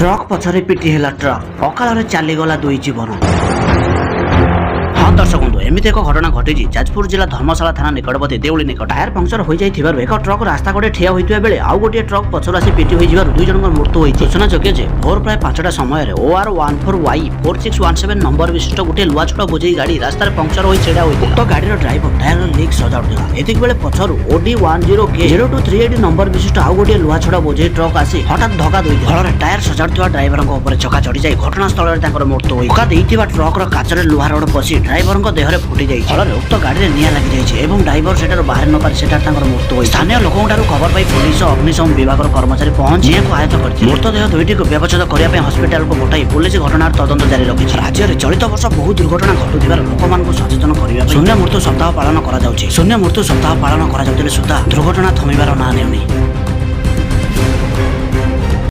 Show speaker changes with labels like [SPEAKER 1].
[SPEAKER 1] Truck पछरे पिटी हेला truck अकाल चलीगला दुई जीवन। दर्शक बंधु एमती एक घटना घटी जाजपुर जिला धर्मशाला थाना निकटवर्ती देउली निकट टायर पंक्चर हो जाइथिबारु एक ट्रक रास्ता कड़े ठिया होइथिबा बेले आउ गोटे ट्रक पछरु आसी पिटी होई जिबारु दुई जनक मृत्यु होइछि। सूचना जोग्य जे भोर प्राय 5टा समय OR 14Y 4617 नंबर विशिष्ट गोटे लुआ छोटा बोझेई गाड़ी रास्ता पंक्चर होई छेड़ा होइछि। उक्त गाड़ीर ड्राइवर टायर लीक सजाउथिला। एतिक बेले पछरु OD 10K 0238 नंबर विशिष्ट आउ गोटे लुआ छोटा बोझेई ट्रक आसी हठात धक्का देइछि। फଳରେ टायर सजाउथिबा ड्राइवरଙ୍କ ଉପରେ चका चढ़ी जाई घटनास्थଳରେ ତାଙ୍କର मृत्यु होई। धक्का ଦେଇଥିବା ट्रकर काचरे लुहा रड पसी ड्राइवरଙ୍କ देहरे फुटी जाई। फଳରେ उक्त गाड़ी निया लागि जाइछि एवं ड्राइवर सेटार बाहर न पारि सेटार तांकर मृत्यु होई। स्थानीय लोकंठारु खबर पाई पुलिस और अग्निशम विभागर कर्मचारी पहुंची को आयत्त करछि। मृतदेह दुईटी को व्यवच्छेद करिया पे हॉस्पिटल को पठाई पुलिस घटनार तदंत जारी रखिछि। राज्य में चलित वर्ष बहु दुर्घटना घटुथिबार लोकमानकु सचेतन करिया शून्य मृत्यु सप्ताह पालन करा जाउछि। शून्य मृत्यु सप्ताह पालन करा जाउतिले सुद्धा दुर्घटना थमिबार ना नेउनी।